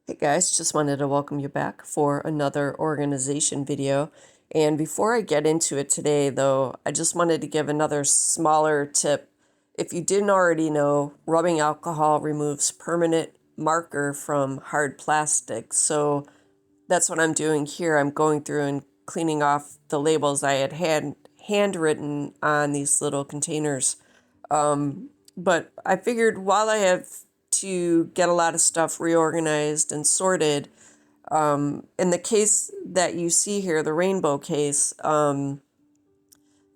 Hey guys, just wanted to welcome you back for another organization video. And before I get into it today, though, I just wanted to give another smaller tip. If you didn't already know, rubbing alcohol removes permanent marker from hard plastic. So that's what I'm doing here. I'm going through and cleaning off the labels I had handwritten on these little containers. But I figured while I have to get a lot of stuff reorganized and sorted, in the case that you see here, the rainbow case,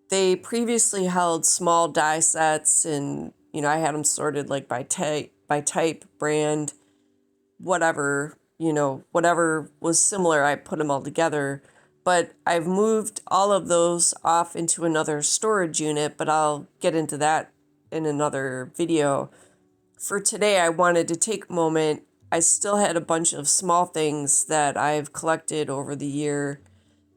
they previously held small die sets, and I had them sorted like by type, brand, whatever, whatever was similar, I put them all together. But I've moved all of those off into another storage unit, but I'll get into that in another video. For today, I wanted to take a moment. I still had a bunch of small things that I've collected over the year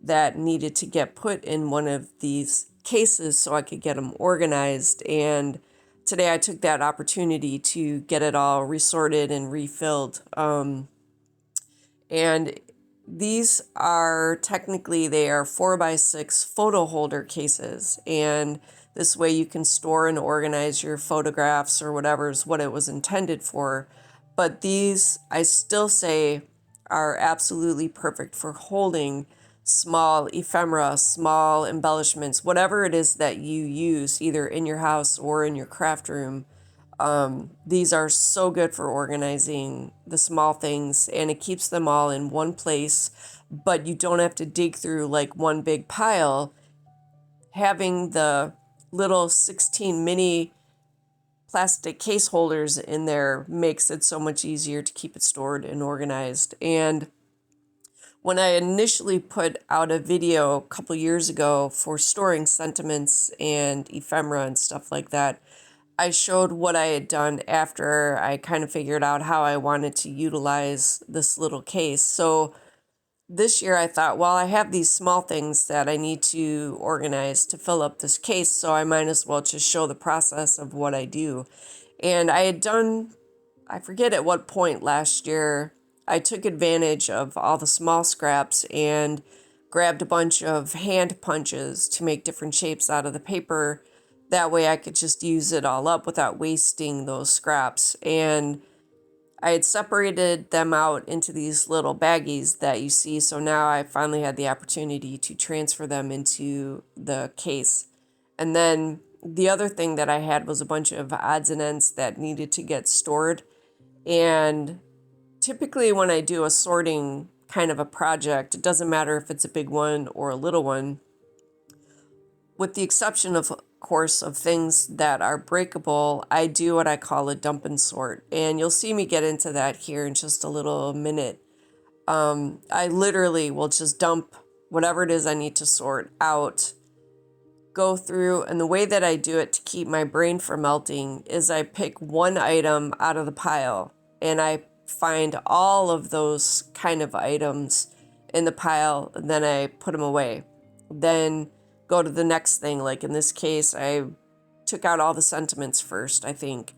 that needed to get put in one of these cases so I could get them organized. And today I took that opportunity to get it all resorted and refilled. And these are technically, they are 4x6 photo holder cases. And this way you can store and organize your photographs or whatever is what it was intended for. But these, I still say, are absolutely perfect for holding small ephemera, small embellishments, whatever it is that you use, either in your house or in your craft room. These are so good for organizing the small things, and it keeps them all in one place, but you don't have to dig through like one big pile. Having the little 16 mini plastic case holders in there makes it so much easier to keep it stored and organized. And when I initially put out a video a couple years ago for storing sentiments and ephemera and stuff like that, I showed what I had done after I kind of figured out how I wanted to utilize this little case. So this year I thought, well, I have these small things that I need to organize to fill up this case, so I might as well just show the process of what I do. And I had done, I forget at what point last year, I took advantage of all the small scraps and grabbed a bunch of hand punches to make different shapes out of the paper. That way I could just use it all up without wasting those scraps. And I had separated them out into these little baggies that you see. So now I finally had the opportunity to transfer them into the case. And then the other thing that I had was a bunch of odds and ends that needed to get stored. And typically when I do a sorting kind of a project, it doesn't matter if it's a big one or a little one, with the exception of course of things that are breakable, I do what I call a dump and sort. And you'll see me get into that here in just a little minute. I literally will just dump whatever it is I need to sort out, go through, and the way that I do it to keep my brain from melting is I pick one item out of the pile and I find all of those kind of items in the pile, and then I put them away. Then go to the next thing. Like in this case, I took out all the sentiments first, I think,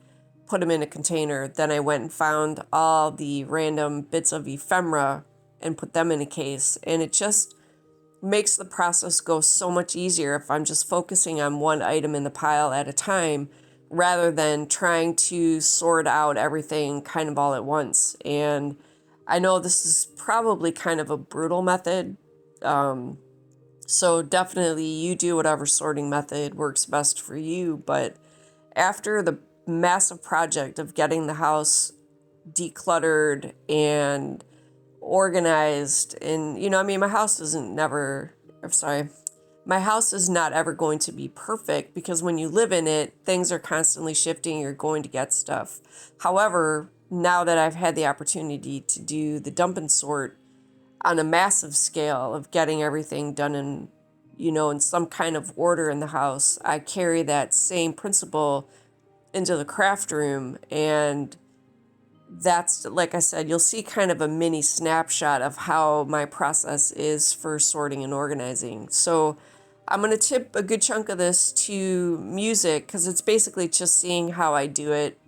put them in a container. Then I went and found all the random bits of ephemera and put them in a case. And it just makes the process go so much easier if I'm just focusing on one item in the pile at a time rather than trying to sort out everything kind of all at once. And I know this is probably kind of a brutal method. So definitely you do whatever sorting method works best for you. But after the massive project of getting the house decluttered and organized, and my house isn't never, I'm sorry, my house is not ever going to be perfect because when you live in it, things are constantly shifting. You're going to get stuff. However, now that I've had the opportunity to do the dump and sort on a massive scale of getting everything done in some kind of order in the house, I carry that same principle into the craft room. And that's, like I said, you'll see kind of a mini snapshot of how my process is for sorting and organizing. So I'm going to tip a good chunk of this to music because it's basically just seeing how I do it.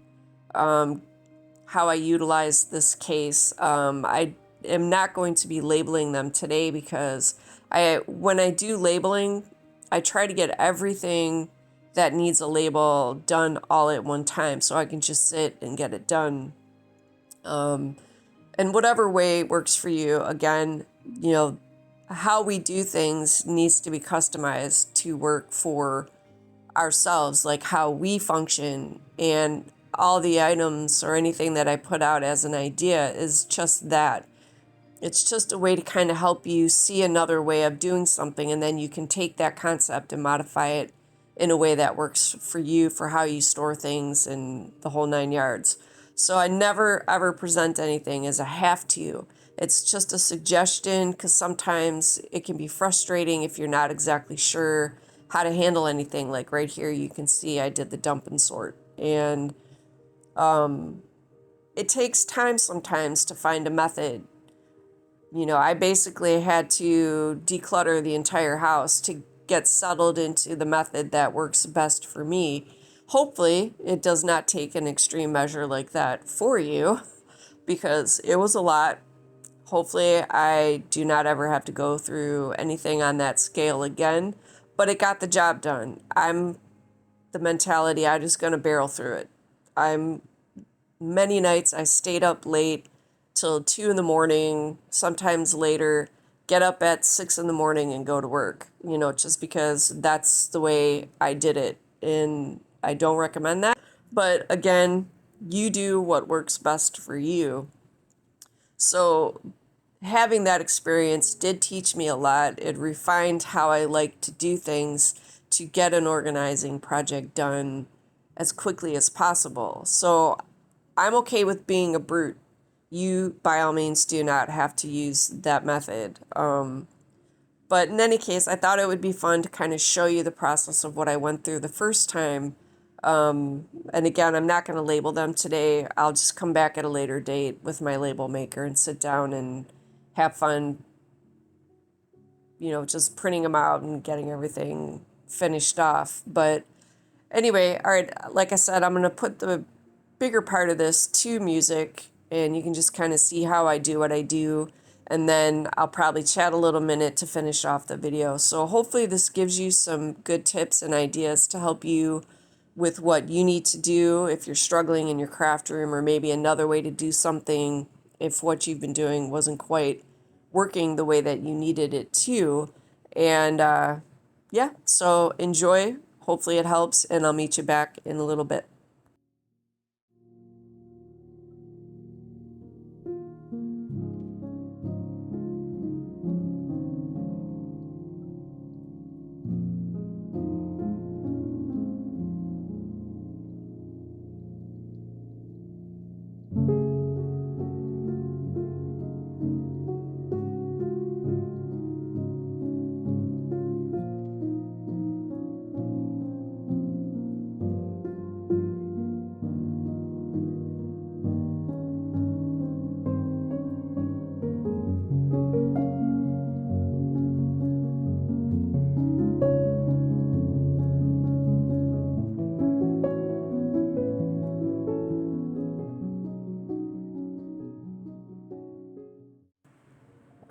how I utilize this case. I am not going to be labeling them today because when I do labeling, I try to get everything that needs a label done all at one time so I can just sit and get it done. And whatever way works for you, again, how we do things needs to be customized to work for ourselves, like how we function. And all the items or anything that I put out as an idea is just that. It's just a way to kind of help you see another way of doing something, and then you can take that concept and modify it in a way that works for you, for how you store things and the whole 9 yards. So I never ever present anything as a have to. It's just a suggestion because sometimes it can be frustrating if you're not exactly sure how to handle anything. Like right here, you can see I did the dump and sort. And it takes time sometimes to find a method. I basically had to declutter the entire house to get settled into the method that works best for me. Hopefully, it does not take an extreme measure like that for you because it was a lot. Hopefully, I do not ever have to go through anything on that scale again, but it got the job done. I'm the mentality, I'm just going to barrel through it. Many nights I stayed up late till 2 in the morning, sometimes later, get up at 6 in the morning and go to work, just because that's the way I did it. And I don't recommend that. But again, you do what works best for you. So having that experience did teach me a lot. It refined how I like to do things to get an organizing project done as quickly as possible. So I'm okay with being a brute. You, by all means, do not have to use that method. But in any case, I thought it would be fun to kind of show you the process of what I went through the first time. And again, I'm not going to label them today. I'll just come back at a later date with my label maker and sit down and have fun, just printing them out and getting everything finished off. But anyway, all right, like I said, I'm going to put the bigger part of this to music, and you can just kind of see how I do what I do. And then I'll probably chat a little minute to finish off the video. So hopefully this gives you some good tips and ideas to help you with what you need to do if you're struggling in your craft room, or maybe another way to do something if what you've been doing wasn't quite working the way that you needed it to. And yeah, so enjoy. Hopefully it helps, and I'll meet you back in a little bit.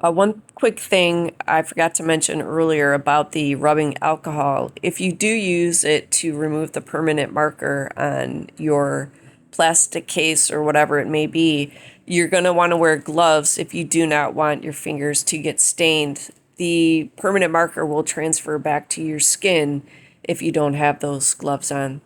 One quick thing I forgot to mention earlier about the rubbing alcohol. If you do use it to remove the permanent marker on your plastic case or whatever it may be, you're going to want to wear gloves if you do not want your fingers to get stained. The permanent marker will transfer back to your skin if you don't have those gloves on.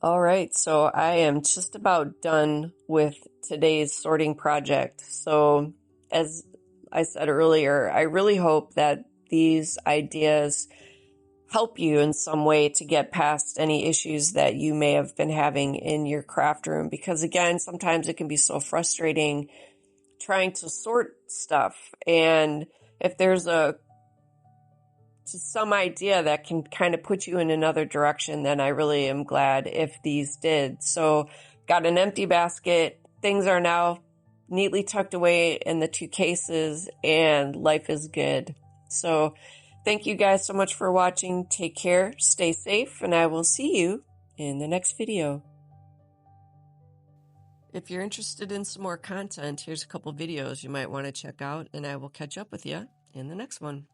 All right, so I am just about done with today's sorting project. So, as I said earlier, I really hope that these ideas help you in some way to get past any issues that you may have been having in your craft room. Because again, sometimes it can be so frustrating trying to sort stuff. And if there's some idea that can kind of put you in another direction, then I really am glad if these did. So got an empty basket. Things are now neatly tucked away in the 2 cases and life is good. So thank you guys so much for watching. Take care, stay safe, and I will see you in the next video. If you're interested in some more content, here's a couple videos you might want to check out, and I will catch up with you in the next one.